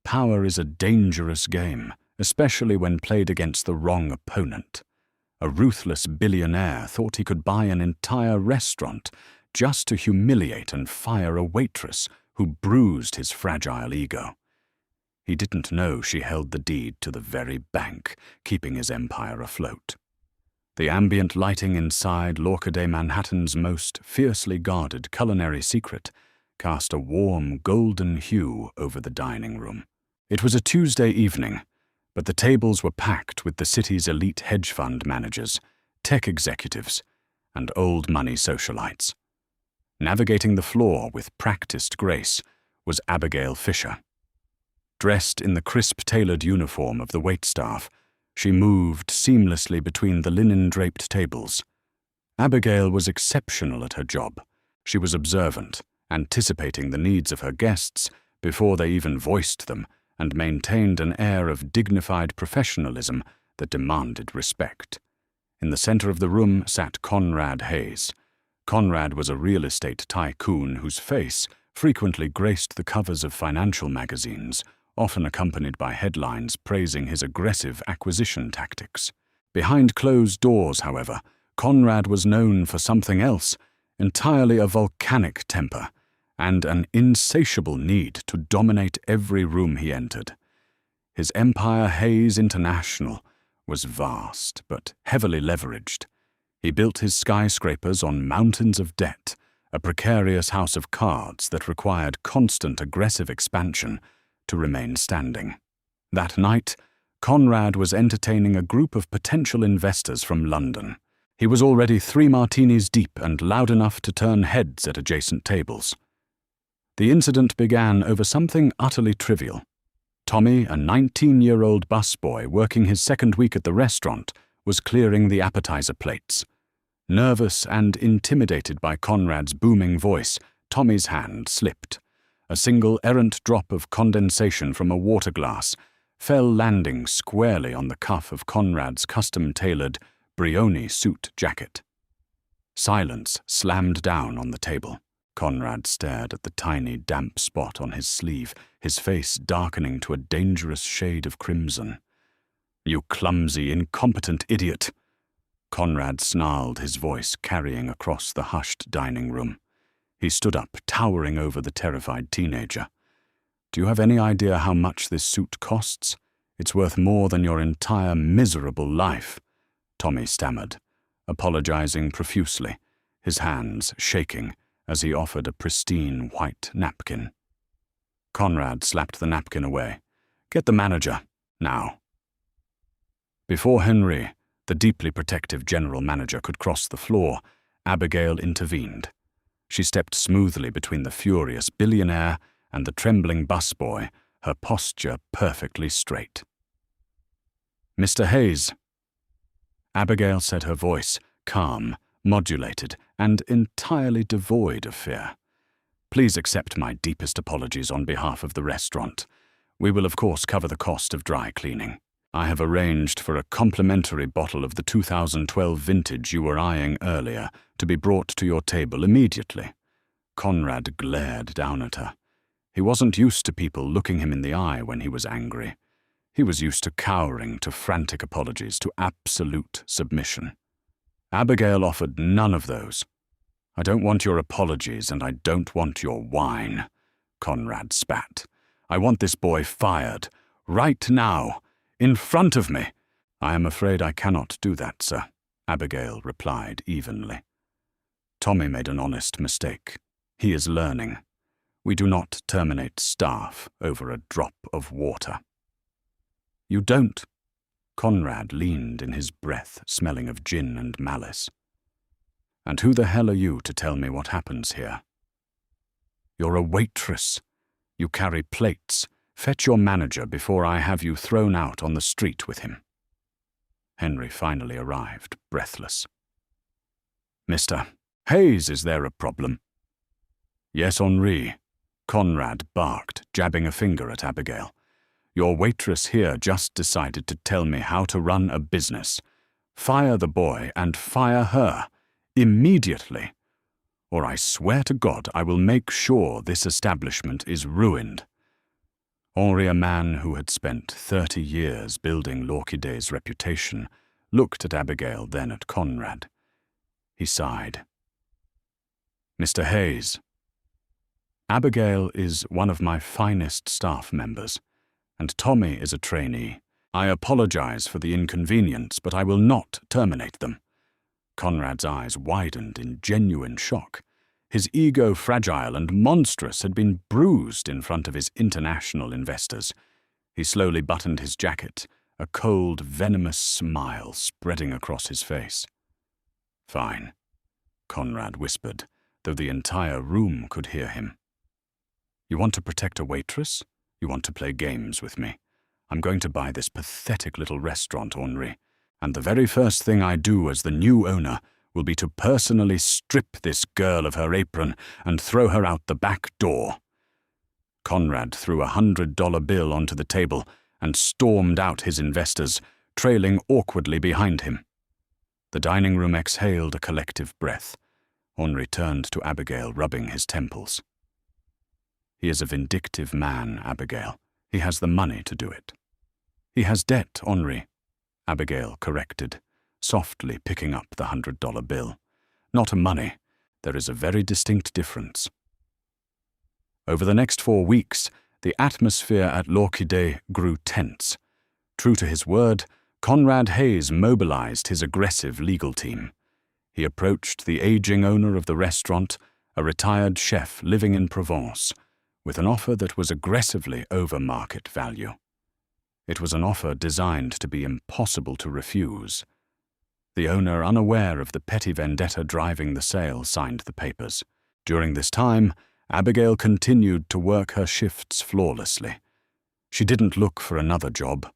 power is a dangerous game, especially when played against the wrong opponent. A ruthless billionaire thought he could buy an entire restaurant just to humiliate and fire a waitress who bruised his fragile ego. He didn't know she held the deed to the very bank, keeping his empire afloat. The ambient lighting inside Lorcaday Manhattan's most fiercely guarded culinary secret cast a warm golden hue over the dining room. It was a Tuesday evening, but the tables were packed with the city's elite hedge fund managers, tech executives, and old money socialites. Navigating the floor with practiced grace was Abigail Fisher. Dressed in the crisp-tailored uniform of the waitstaff, she moved seamlessly between the linen-draped tables. Abigail was exceptional at her job. She was observant, anticipating the needs of her guests before they even voiced them, and maintained an air of dignified professionalism that demanded respect. In the center of the room sat Conrad Hayes. Conrad was a real estate tycoon whose face frequently graced the covers of financial magazines, often accompanied by headlines praising his aggressive acquisition tactics. Behind closed doors, however, Conrad was known for something else, entirely a volcanic temper, and an insatiable need to dominate every room he entered. His empire, Hayes International, was vast but heavily leveraged. He built his skyscrapers on mountains of debt, a precarious house of cards that required constant aggressive expansion to remain standing. That night, Conrad was entertaining a group of potential investors from London. He was already 3 martinis deep and loud enough to turn heads at adjacent tables. The incident began over something utterly trivial. Tommy, a 19-year-old busboy working his second week at the restaurant, was clearing the appetizer plates. Nervous and intimidated by Conrad's booming voice, Tommy's hand slipped. A single errant drop of condensation from a water glass fell, landing squarely on the cuff of Conrad's custom-tailored Brioni suit jacket. Silence slammed down on the table. Conrad stared at the tiny, damp spot on his sleeve, his face darkening to a dangerous shade of crimson. "You clumsy, incompetent idiot!" Conrad snarled, his voice carrying across the hushed dining room. He stood up, towering over the terrified teenager. "Do you have any idea how much this suit costs? It's worth more than your entire miserable life," Tommy stammered, apologizing profusely, his hands shaking as he offered a pristine white napkin. Conrad slapped the napkin away. "Get the manager, now." Before Henry, the deeply protective general manager, could cross the floor, Abigail intervened. She stepped smoothly between the furious billionaire and the trembling busboy, her posture perfectly straight. "Mr. Hayes." Abigail said, her voice calm, modulated, and entirely devoid of fear. "Please accept my deepest apologies on behalf of the restaurant. We will of course cover the cost of dry cleaning. I have arranged for a complimentary bottle of the 2012 vintage you were eyeing earlier to be brought to your table immediately." Conrad glared down at her. He wasn't used to people looking him in the eye when he was angry. He was used to cowering to frantic apologies, to absolute submission. Abigail offered none of those. "I don't want your apologies, and I don't want your wine," Conrad spat. "I want this boy fired, right now, in front of me." "I am afraid I cannot do that, sir," Abigail replied evenly. "Tommy made an honest mistake. He is learning. We do not terminate staff over a drop of water." "You don't?" Conrad leaned in his breath, smelling of gin and malice. "And who the hell are you to tell me what happens here?" "You're a waitress. You carry plates. Fetch your manager before I have you thrown out on the street with him." Henry finally arrived, breathless. "Mr. Hayes, is there a problem?" "Yes, Henri," Conrad barked, jabbing a finger at Abigail. "Your waitress here just decided to tell me how to run a business. Fire the boy and fire her, immediately, or I swear to God I will make sure this establishment is ruined." Henri, a man who had spent 30 years building Lorquidet's reputation, looked at Abigail, then at Conrad. He sighed. "Mr. Hayes, Abigail is one of my finest staff members, and Tommy is a trainee. I apologize for the inconvenience, but I will not terminate them." Conrad's eyes widened in genuine shock. His ego, fragile and monstrous, had been bruised in front of his international investors. He slowly buttoned his jacket, a cold, venomous smile spreading across his face. "Fine," Conrad whispered, though the entire room could hear him. "You want to protect a waitress? You want to play games with me? I'm going to buy this pathetic little restaurant, Henri, and the very first thing I do as the new owner will be to personally strip this girl of her apron and throw her out the back door." Conrad threw a $100 bill onto the table and stormed out his investors, trailing awkwardly behind him. The dining room exhaled a collective breath. Henri turned to Abigail, rubbing his temples. "He is a vindictive man, Abigail. He has the money to do it." "He has debt, Henri," Abigail corrected, softly picking up the $100 bill. "Not money. There is a very distinct difference." Over the next 4 weeks, the atmosphere at Lorquidet grew tense. True to his word, Conrad Hayes mobilized his aggressive legal team. He approached the aging owner of the restaurant, a retired chef living in Provence, with an offer that was aggressively over market value. It was an offer designed to be impossible to refuse. The owner, unaware of the petty vendetta driving the sale, signed the papers. During this time, Abigail continued to work her shifts flawlessly. She didn't look for another job.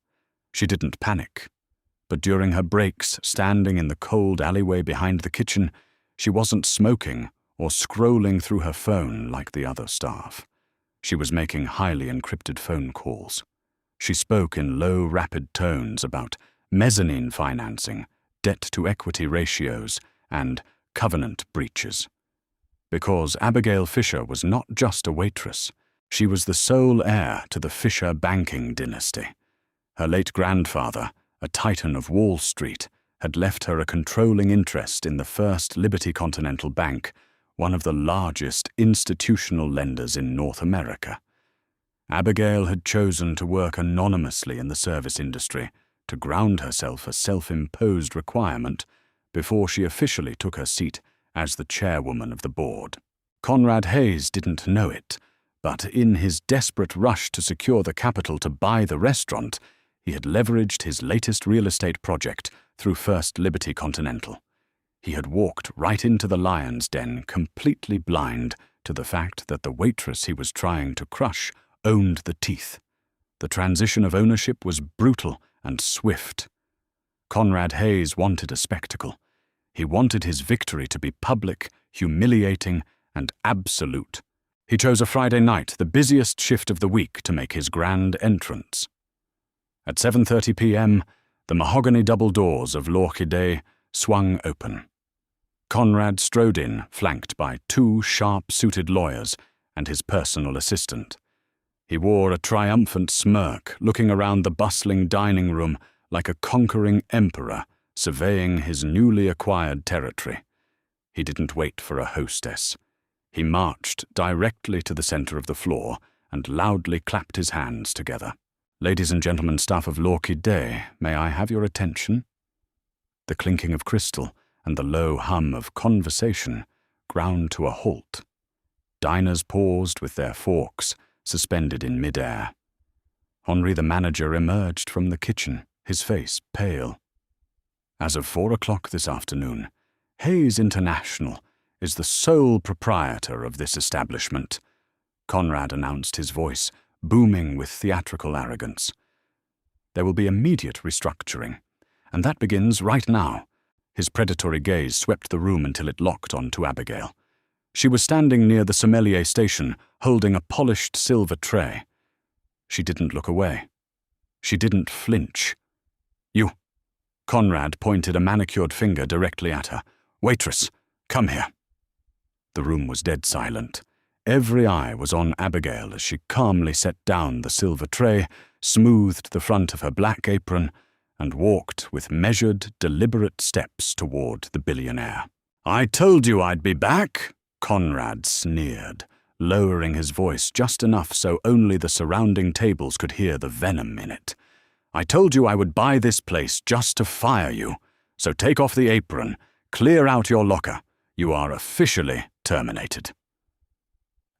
She didn't panic. But during her breaks, standing in the cold alleyway behind the kitchen, she wasn't smoking or scrolling through her phone like the other staff. She was making highly encrypted phone calls. She spoke in low, rapid tones about mezzanine financing, debt-to-equity ratios, and covenant breaches. Because Abigail Fisher was not just a waitress, she was the sole heir to the Fisher banking dynasty. Her late grandfather, a titan of Wall Street, had left her a controlling interest in the First Liberty Continental Bank, one of the largest institutional lenders in North America. Abigail had chosen to work anonymously in the service industry, to ground herself a self-imposed requirement before she officially took her seat as the chairwoman of the board. Conrad Hayes didn't know it, but in his desperate rush to secure the capital to buy the restaurant, he had leveraged his latest real estate project through First Liberty Continental. He had walked right into the lion's den, completely blind to the fact that the waitress he was trying to crush owned the teeth. The transition of ownership was brutal and swift. Conrad Hayes wanted a spectacle. He wanted his victory to be public, humiliating, and absolute. He chose a Friday night, the busiest shift of the week, to make his grand entrance. At 7:30 p.m., the mahogany double doors of Lorquidet swung open. Conrad strode in, flanked by 2 sharp-suited lawyers and his personal assistant. He wore a triumphant smirk, looking around the bustling dining room like a conquering emperor surveying his newly acquired territory. He didn't wait for a hostess. He marched directly to the center of the floor and loudly clapped his hands together. "Ladies and gentlemen, staff of Lorquidet, may I have your attention?" The clinking of crystal and the low hum of conversation ground to a halt. Diners paused with their forks suspended in midair. Henri, the manager, emerged from the kitchen, his face pale. "As of 4 o'clock this afternoon, Hayes International is the sole proprietor of this establishment," Conrad announced, his voice booming with theatrical arrogance. "There will be immediate restructuring, and that begins right now." His predatory gaze swept the room until it locked onto Abigail. She was standing near the sommelier station, holding a polished silver tray. She didn't look away. She didn't flinch. "You." Conrad pointed a manicured finger directly at her. "Waitress, come here." The room was dead silent. Every eye was on Abigail as she calmly set down the silver tray, smoothed the front of her black apron, and walked with measured, deliberate steps toward the billionaire. "I told you I'd be back," Conrad sneered, lowering his voice just enough so only the surrounding tables could hear the venom in it. "I told you I would buy this place just to fire you. So take off the apron, clear out your locker. You are officially terminated."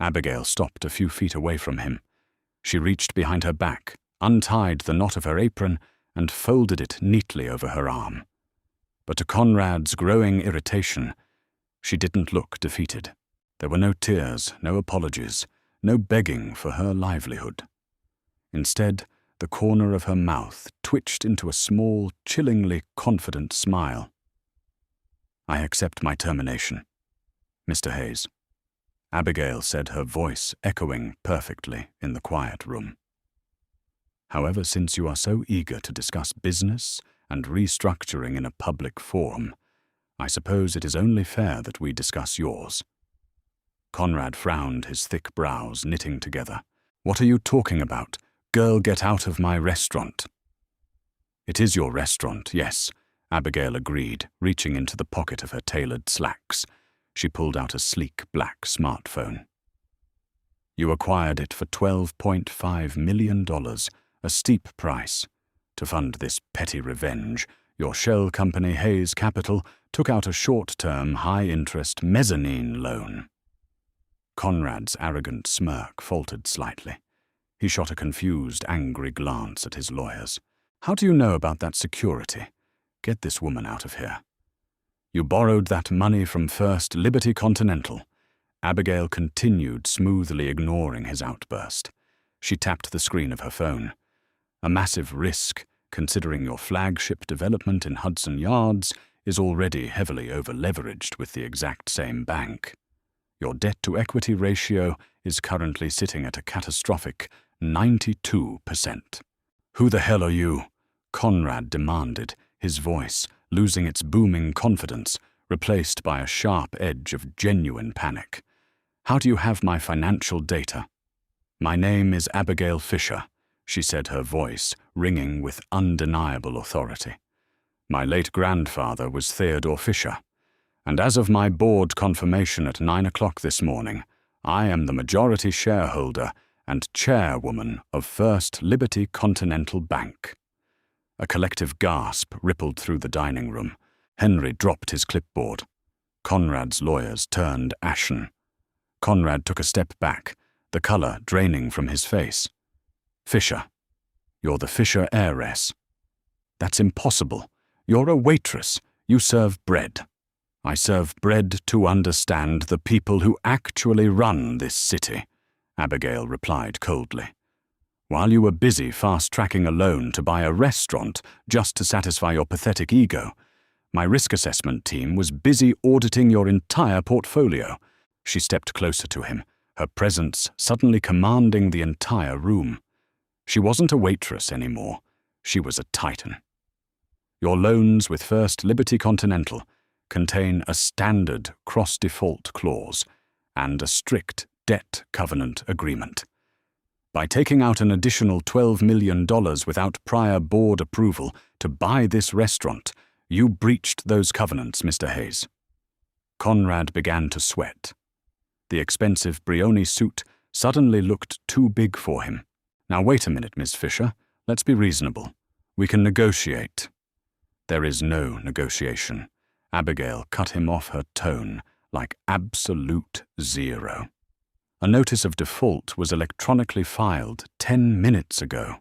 Abigail stopped a few feet away from him. She reached behind her back, untied the knot of her apron, and folded it neatly over her arm. But to Conrad's growing irritation, she didn't look defeated. There were no tears, no apologies, no begging for her livelihood. Instead, the corner of her mouth twitched into a small, chillingly confident smile. "I accept my termination, Mr. Hayes," Abigail said, her voice echoing perfectly in the quiet room. "However, since you are so eager to discuss business and restructuring in a public forum, I suppose it is only fair that we discuss yours." Conrad frowned, his thick brows knitting together. "What are you talking about? Girl, get out of my restaurant." "It is your restaurant, yes," Abigail agreed, reaching into the pocket of her tailored slacks. She pulled out a sleek black smartphone. "You acquired it for $12.5 million, a steep price. To fund this petty revenge, your shell company, Hayes Capital, took out a short-term, high-interest mezzanine loan." Conrad's arrogant smirk faltered slightly. He shot a confused, angry glance at his lawyers. "How do you know about that security? Get this woman out of here." "You borrowed that money from First Liberty Continental." Abigail continued, smoothly ignoring his outburst. She tapped the screen of her phone. "A massive risk, considering your flagship development in Hudson Yards is already heavily over-leveraged with the exact same bank. Your debt-to-equity ratio is currently sitting at a catastrophic 92%. "Who the hell are you?" Conrad demanded, his voice losing its booming confidence, replaced by a sharp edge of genuine panic. "How do you have my financial data?" "My name is Abigail Fisher," she said, her voice ringing with undeniable authority. "My late grandfather was Theodore Fisher, and as of my board confirmation at 9 o'clock this morning, I am the majority shareholder and chairwoman of First Liberty Continental Bank." A collective gasp rippled through the dining room. Henry dropped his clipboard. Conrad's lawyers turned ashen. Conrad took a step back, the color draining from his face. "Fisher, you're the Fisher heiress." "That's impossible. You're a waitress. You serve bread." "I serve bread to understand the people who actually run this city," Abigail replied coldly. "While you were busy fast-tracking a loan to buy a restaurant just to satisfy your pathetic ego, my risk assessment team was busy auditing your entire portfolio." She stepped closer to him, her presence suddenly commanding the entire room. She wasn't a waitress anymore. She was a titan. "Your loans with First Liberty Continental contain a standard cross-default clause and a strict debt covenant agreement. By taking out an additional $12 million without prior board approval to buy this restaurant, you breached those covenants, Mr. Hayes." Conrad began to sweat. The expensive Brioni suit suddenly looked too big for him. "Now wait a minute, Miss Fisher. Let's be reasonable. We can negotiate." "There is no negotiation." Abigail cut him off, her tone like absolute zero. "A notice of default was electronically filed 10 minutes ago.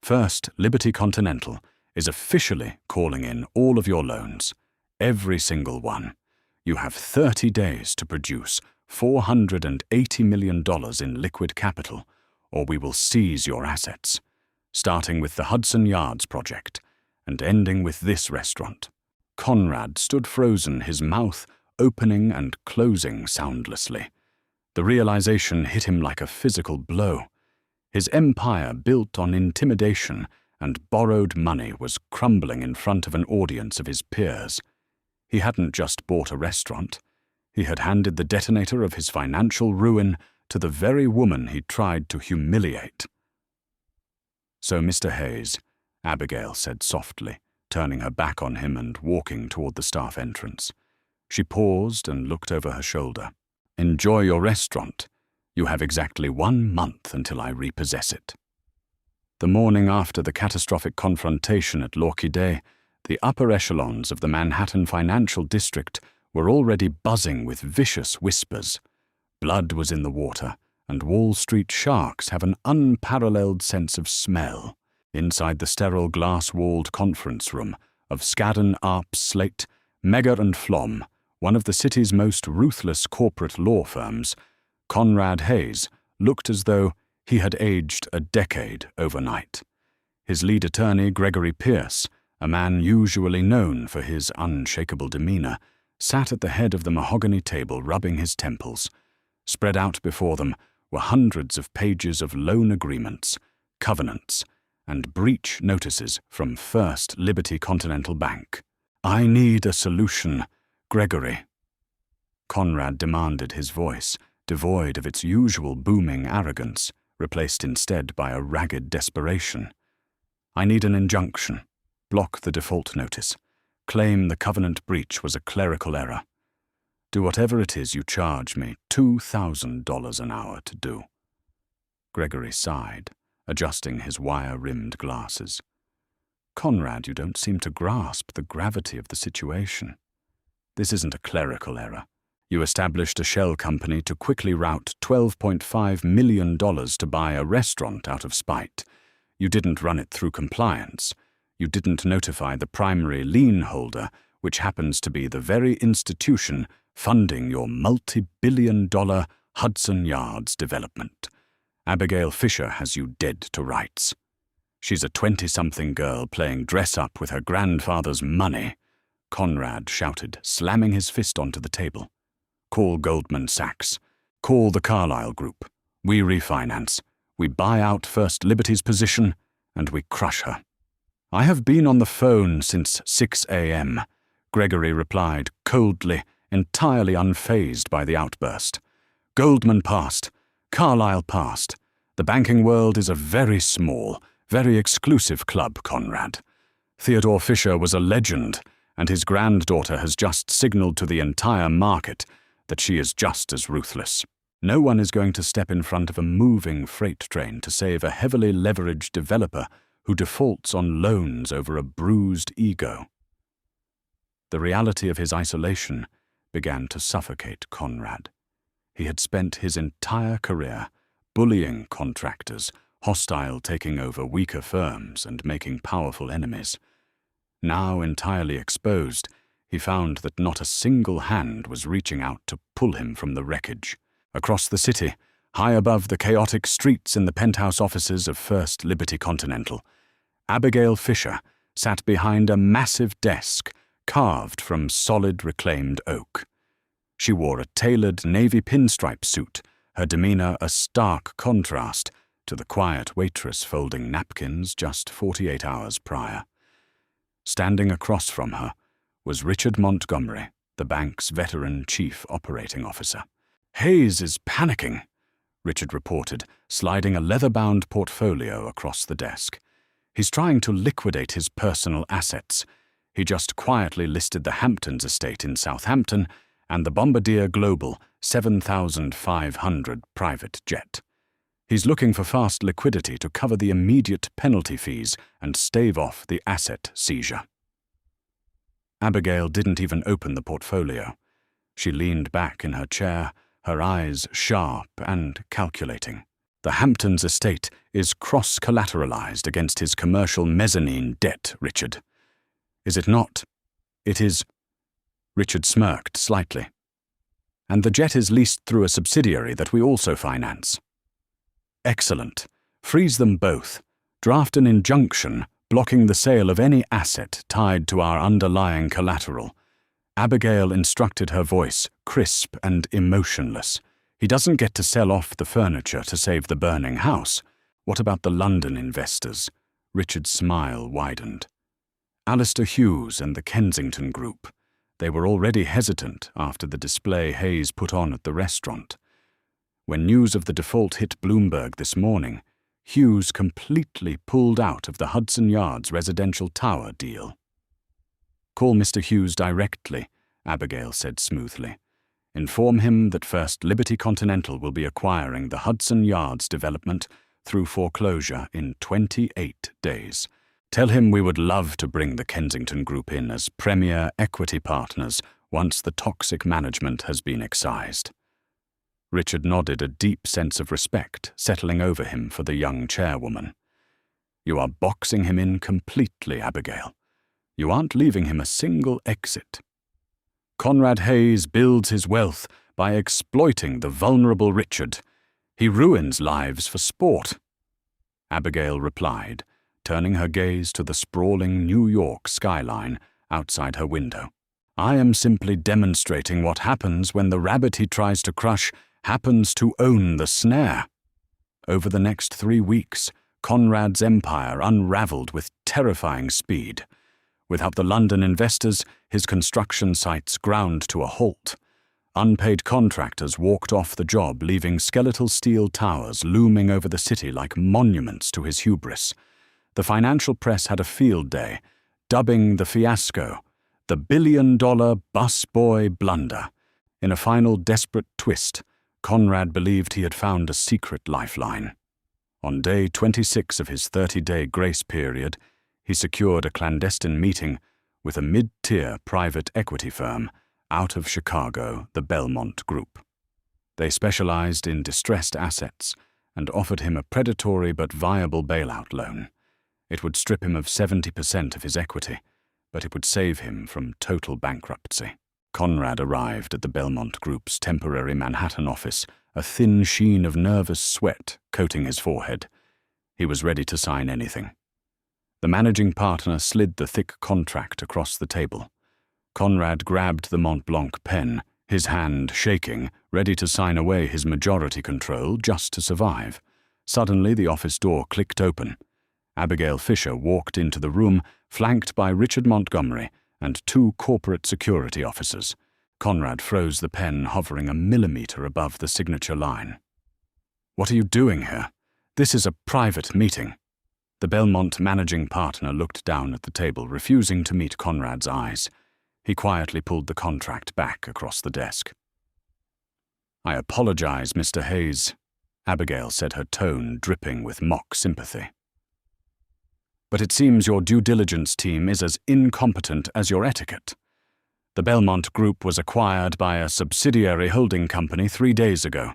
First Liberty Continental is officially calling in all of your loans, every single one. You have 30 days to produce $480 million in liquid capital, or we will seize your assets, starting with the Hudson Yards project and ending with this restaurant." Conrad stood frozen, his mouth opening and closing soundlessly. The realization hit him like a physical blow. His empire, built on intimidation and borrowed money, was crumbling in front of an audience of his peers. He hadn't just bought a restaurant. He had handed the detonator of his financial ruin to the very woman he tried to humiliate. "So, Mr. Hayes," Abigail said softly, turning her back on him and walking toward the staff entrance. She paused and looked over her shoulder. "Enjoy your restaurant. You have exactly 1 month until I repossess it." The morning after the catastrophic confrontation at L'Orchidée, the upper echelons of the Manhattan financial district were already buzzing with vicious whispers. Blood was in the water, and Wall Street sharks have an unparalleled sense of smell. Inside the sterile glass-walled conference room of Skadden, Arps, Slate, Megger and Flom, one of the city's most ruthless corporate law firms, Conrad Hayes looked as though he had aged a decade overnight. His lead attorney, Gregory Pierce, a man usually known for his unshakable demeanor, sat at the head of the mahogany table rubbing his temples. Spread out before them were hundreds of pages of loan agreements, covenants, and breach notices from First Liberty Continental Bank. "I need a solution, Gregory," Conrad demanded, his voice, devoid of its usual booming arrogance, replaced instead by a ragged desperation. "I need an injunction. Block the default notice. Claim the covenant breach was a clerical error. Do whatever it is you charge me $2,000 an hour to do." Gregory sighed, adjusting his wire-rimmed glasses. "Conrad, you don't seem to grasp the gravity of the situation. This isn't a clerical error. You established a shell company to quickly route $12.5 million to buy a restaurant out of spite. You didn't run it through compliance. You didn't notify the primary lien holder, which happens to be the very institution funding your multi-billion-dollar Hudson Yards development. Abigail Fisher has you dead to rights. She's a 20-something girl playing dress-up with her grandfather's money," Conrad shouted, slamming his fist onto the table. "Call Goldman Sachs. Call the Carlyle Group. We refinance. We buy out First Liberty's position, and we crush her." "I have been on the phone since 6 a.m., Gregory replied coldly, entirely unfazed by the outburst. "Goldman passed. Carlyle passed. The banking world is a very small, very exclusive club, Conrad. Theodore Fisher was a legend, and his granddaughter has just signaled to the entire market that she is just as ruthless. No one is going to step in front of a moving freight train to save a heavily leveraged developer who defaults on loans over a bruised ego." The reality of his isolation began to suffocate Conrad. He had spent his entire career bullying contractors, hostile taking over weaker firms and making powerful enemies. Now entirely exposed, he found that not a single hand was reaching out to pull him from the wreckage. Across the city, high above the chaotic streets in the penthouse offices of First Liberty Continental, Abigail Fisher sat behind a massive desk carved from solid reclaimed oak. She wore a tailored navy pinstripe suit, her demeanor a stark contrast to the quiet waitress folding napkins just 48 hours prior. Standing across from her was Richard Montgomery, the bank's veteran chief operating officer. "Hayes is panicking," Richard reported, sliding a leather-bound portfolio across the desk. "He's trying to liquidate his personal assets. He just quietly listed the Hamptons estate in Southampton and the Bombardier Global 7,500 private jet. He's looking for fast liquidity to cover the immediate penalty fees and stave off the asset seizure." Abigail didn't even open the portfolio. She leaned back in her chair, her eyes sharp and calculating. "The Hamptons estate is cross-collateralized against his commercial mezzanine debt, Richard. Is it not?" "It is." Richard smirked slightly. "And the jet is leased through a subsidiary that we also finance." "Excellent. Freeze them both. Draft an injunction blocking the sale of any asset tied to our underlying collateral." Abigail instructed, her voice crisp and emotionless. "He doesn't get to sell off the furniture to save the burning house. What about the London investors?" Richard's smile widened. "Alistair Hughes and the Kensington Group. They were already hesitant after the display Hayes put on at the restaurant. When news of the default hit Bloomberg this morning, Hughes completely pulled out of the Hudson Yards residential tower deal. "Call Mr. Hughes directly," Abigail said smoothly. "Inform him that First Liberty Continental will be acquiring the Hudson Yards development through foreclosure in 28 days. Tell him we would love to bring the Kensington Group in as premier equity partners once the toxic management has been excised." Richard nodded, a deep sense of respect settling over him for the young chairwoman. "You are boxing him in completely, Abigail. You aren't leaving him a single exit. Conrad Hayes builds his wealth by exploiting the vulnerable Richard. He ruins lives for sport." Abigail replied, turning her gaze to the sprawling New York skyline outside her window. "I am simply demonstrating what happens when the rabbit he tries to crush happens to own the snare." Over the next 3 weeks, Conrad's empire unraveled with terrifying speed. Without the London investors, his construction sites ground to a halt. Unpaid contractors walked off the job, leaving skeletal steel towers looming over the city like monuments to his hubris. The financial press had a field day, dubbing the fiasco the billion-dollar busboy blunder. In a final desperate twist, Conrad believed he had found a secret lifeline. On day 26 of his 30-day grace period, he secured a clandestine meeting with a mid-tier private equity firm out of Chicago, the Belmont Group. They specialized in distressed assets and offered him a predatory but viable bailout loan. It would strip him of 70% of his equity, but it would save him from total bankruptcy. Conrad arrived at the Belmont Group's temporary Manhattan office, a thin sheen of nervous sweat coating his forehead. He was ready to sign anything. The managing partner slid the thick contract across the table. Conrad grabbed the Mont Blanc pen, his hand shaking, ready to sign away his majority control just to survive. Suddenly, the office door clicked open. Abigail Fisher walked into the room, flanked by Richard Montgomery and 2 corporate security officers. Conrad froze the pen, hovering a millimeter above the signature line. "What are you doing here? This is a private meeting." The Belmont managing partner looked down at the table, refusing to meet Conrad's eyes. He quietly pulled the contract back across the desk. "I apologize, Mr. Hayes," Abigail said, her tone dripping with mock sympathy. "But it seems your due diligence team is as incompetent as your etiquette. The Belmont Group was acquired by a subsidiary holding company 3 days ago."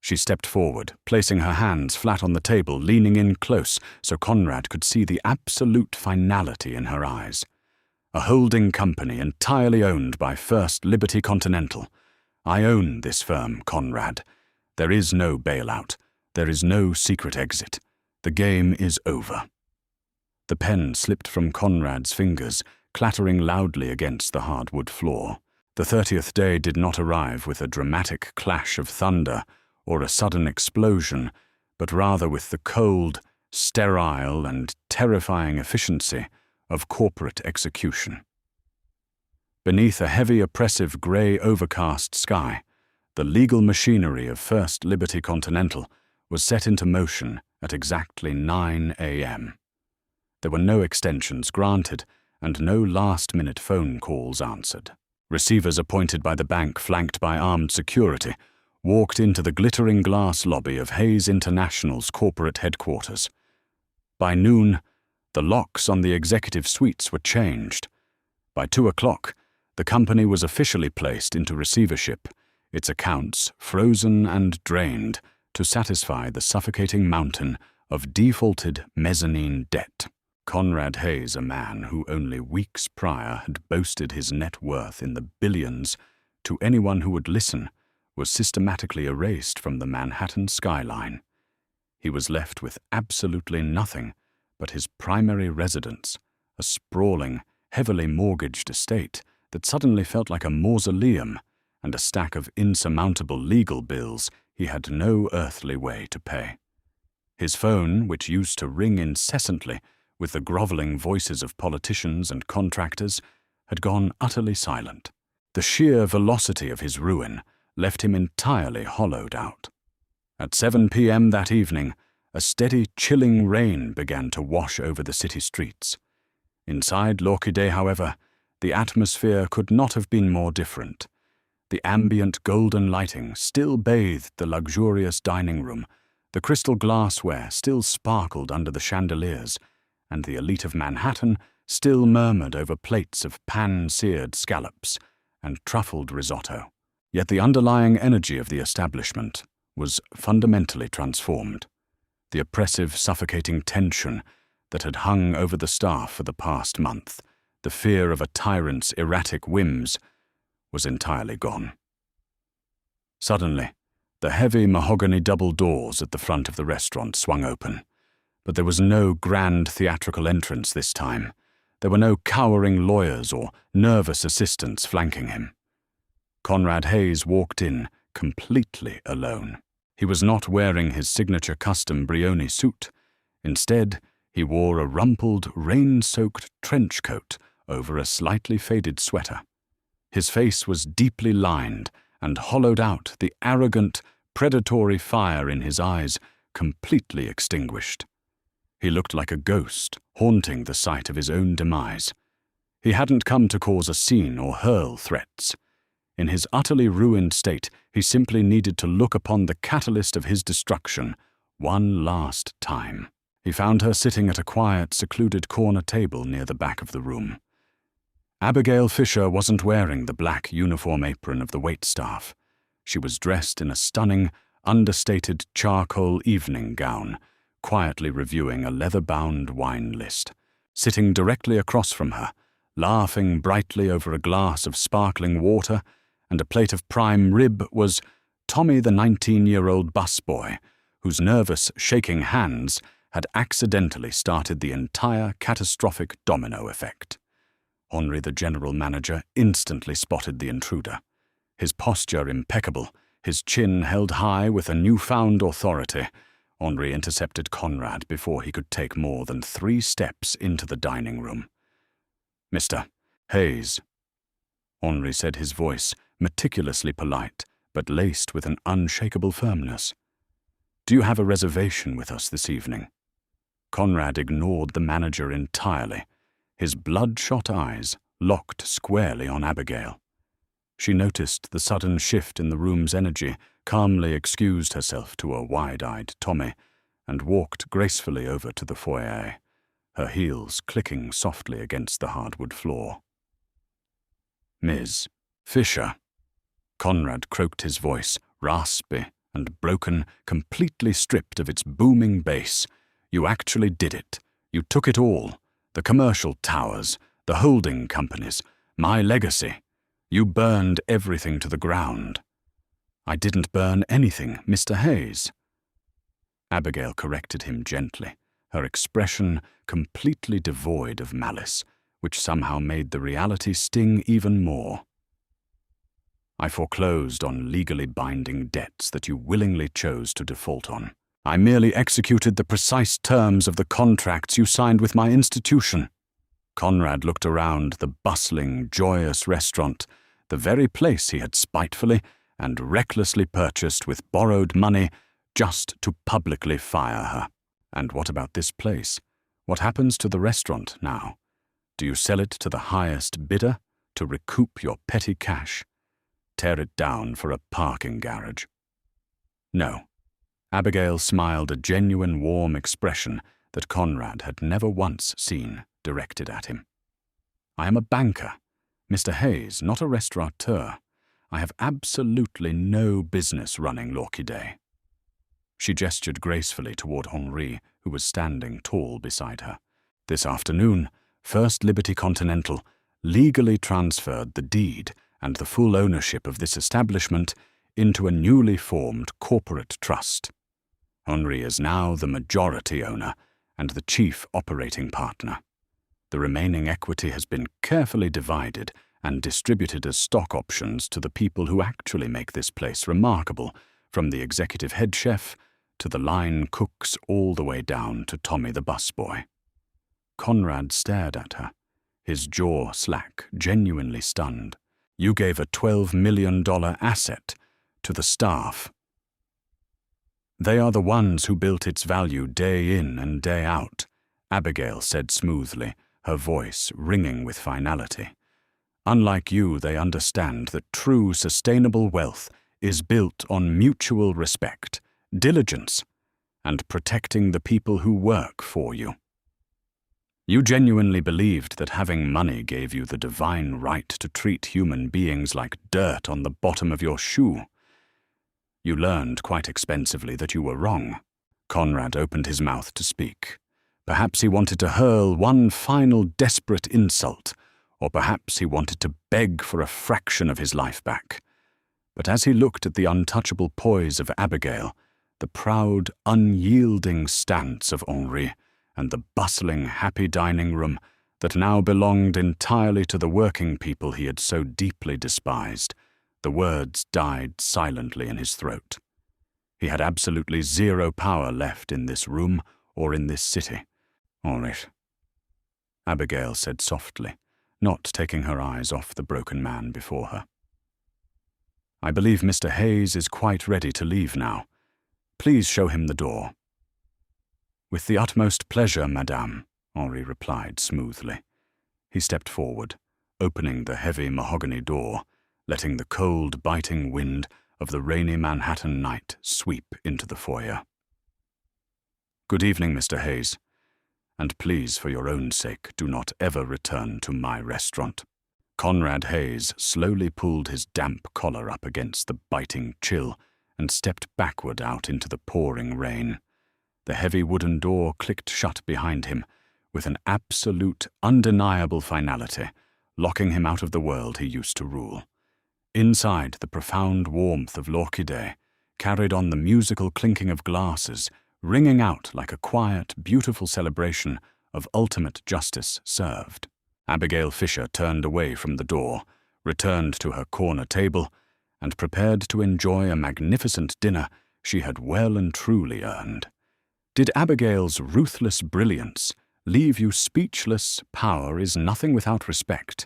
She stepped forward, placing her hands flat on the table, leaning in close so Conrad could see the absolute finality in her eyes. "A holding company entirely owned by First Liberty Continental. I own this firm, Conrad. There is no bailout. There is no secret exit. The game is over." The pen slipped from Conrad's fingers, clattering loudly against the hardwood floor. The 30th day did not arrive with a dramatic clash of thunder or a sudden explosion, but rather with the cold, sterile, and terrifying efficiency of corporate execution. Beneath a heavy, oppressive, grey, overcast sky, the legal machinery of First Liberty Continental was set into motion at exactly 9 a.m. There were no extensions granted and no last-minute phone calls answered. Receivers appointed by the bank, flanked by armed security, walked into the glittering glass lobby of Hayes International's corporate headquarters. By noon, the locks on the executive suites were changed. By 2 o'clock, the company was officially placed into receivership, its accounts frozen and drained to satisfy the suffocating mountain of defaulted mezzanine debt. Conrad Hayes, a man who only weeks prior had boasted his net worth in the billions, to anyone who would listen, was systematically erased from the Manhattan skyline. He was left with absolutely nothing but his primary residence, a sprawling, heavily mortgaged estate that suddenly felt like a mausoleum, and a stack of insurmountable legal bills he had no earthly way to pay. His phone, which used to ring incessantly with the groveling voices of politicians and contractors, had gone utterly silent. The sheer velocity of his ruin left him entirely hollowed out. At 7 p.m. that evening, a steady, chilling rain began to wash over the city streets. Inside L'Orchidée, however, the atmosphere could not have been more different. The ambient golden lighting still bathed the luxurious dining room, the crystal glassware still sparkled under the chandeliers, and the elite of Manhattan still murmured over plates of pan-seared scallops and truffled risotto. Yet the underlying energy of the establishment was fundamentally transformed. The oppressive, suffocating tension that had hung over the staff for the past month, the fear of a tyrant's erratic whims, was entirely gone. Suddenly, the heavy mahogany double doors at the front of the restaurant swung open, but there was no grand theatrical entrance this time. There were no cowering lawyers or nervous assistants flanking him. Conrad Hayes walked in, completely alone. He was not wearing his signature custom Brioni suit. Instead, he wore a rumpled, rain-soaked trench coat over a slightly faded sweater. His face was deeply lined and hollowed out, the arrogant, predatory fire in his eyes completely extinguished. He looked like a ghost, haunting the site of his own demise. He hadn't come to cause a scene or hurl threats. In his utterly ruined state, he simply needed to look upon the catalyst of his destruction one last time. He found her sitting at a quiet, secluded corner table near the back of the room. Abigail Fisher wasn't wearing the black uniform apron of the waitstaff. She was dressed in a stunning, understated charcoal evening gown, quietly reviewing a leather-bound wine list. Sitting directly across from her, laughing brightly over a glass of sparkling water and a plate of prime rib, was Tommy, the 19-year-old busboy, whose nervous, shaking hands had accidentally started the entire catastrophic domino effect. Henri, the general manager, instantly spotted the intruder. His posture impeccable, his chin held high with a newfound authority, Henri intercepted Conrad before he could take more than 3 steps into the dining room. "Mr. Hayes," Henri said, his voice meticulously polite, but laced with an unshakable firmness. "Do you have a reservation with us this evening?" Conrad ignored the manager entirely, his bloodshot eyes locked squarely on Abigail. She noticed the sudden shift in the room's energy, calmly excused herself to a wide-eyed Tommy, and walked gracefully over to the foyer, her heels clicking softly against the hardwood floor. "Ms. Fisher," Conrad croaked, his voice raspy and broken, completely stripped of its booming bass. "You actually did it. You took it all. The commercial towers, the holding companies, my legacy. You burned everything to the ground." "I didn't burn anything, Mr. Hayes." Abigail corrected him gently, her expression completely devoid of malice, which somehow made the reality sting even more. "I foreclosed on legally binding debts that you willingly chose to default on. I merely executed the precise terms of the contracts you signed with my institution." Conrad looked around the bustling, joyous restaurant, the very place he had spitefully and recklessly purchased with borrowed money just to publicly fire her. "And what about this place? What happens to the restaurant now? Do you sell it to the highest bidder to recoup your petty cash? Tear it down for a parking garage?" "No." Abigail smiled, a genuine warm expression that Conrad had never once seen directed at him. "I am a banker, Mr. Hayes, not a restaurateur. I have absolutely no business running L'Orchidée." She gestured gracefully toward Henri, who was standing tall beside her. "This afternoon, First Liberty Continental legally transferred the deed and the full ownership of this establishment into a newly formed corporate trust. Henri is now the majority owner and the chief operating partner. The remaining equity has been carefully divided and distributed as stock options to the people who actually make this place remarkable, from the executive head chef to the line cooks all the way down to Tommy the busboy." Conrad stared at her, his jaw slack, genuinely stunned. You gave a $12 million asset to the staff. They are the ones who built its value day in and day out, Abigail said smoothly, her voice ringing with finality. Unlike you, they understand that true sustainable wealth is built on mutual respect, diligence, and protecting the people who work for you. You genuinely believed that having money gave you the divine right to treat human beings like dirt on the bottom of your shoe. You learned quite expensively that you were wrong. Conrad opened his mouth to speak. Perhaps he wanted to hurl one final desperate insult, or perhaps he wanted to beg for a fraction of his life back. But as he looked at the untouchable poise of Abigail, the proud, unyielding stance of Henri, and the bustling, happy dining room that now belonged entirely to the working people he had so deeply despised, the words died silently in his throat. He had absolutely zero power left in this room or in this city. "All right," Abigail said softly, not taking her eyes off the broken man before her. "I believe Mr. Hayes is quite ready to leave now. Please show him the door." "With the utmost pleasure, madame," Henri replied smoothly. He stepped forward, opening the heavy mahogany door, letting the cold, biting wind of the rainy Manhattan night sweep into the foyer. "Good evening, Mr. Hayes. And please, for your own sake, do not ever return to my restaurant." Conrad Hayes slowly pulled his damp collar up against the biting chill and stepped backward out into the pouring rain. The heavy wooden door clicked shut behind him with an absolute, undeniable finality, locking him out of the world he used to rule. Inside, the profound warmth of l'orchidée carried on the musical clinking of glasses, ringing out like a quiet, beautiful celebration of ultimate justice served. Abigail Fisher turned away from the door, returned to her corner table, and prepared to enjoy a magnificent dinner she had well and truly earned. Did Abigail's ruthless brilliance leave you speechless? Power is nothing without respect,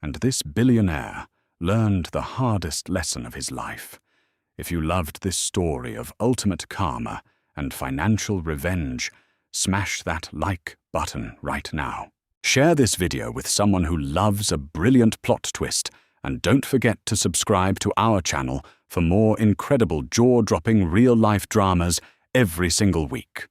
and this billionaire learned the hardest lesson of his life. If you loved this story of ultimate karma and financial revenge, smash that like button right now. Share this video with someone who loves a brilliant plot twist, and don't forget to subscribe to our channel for more incredible jaw-dropping real-life dramas every single week.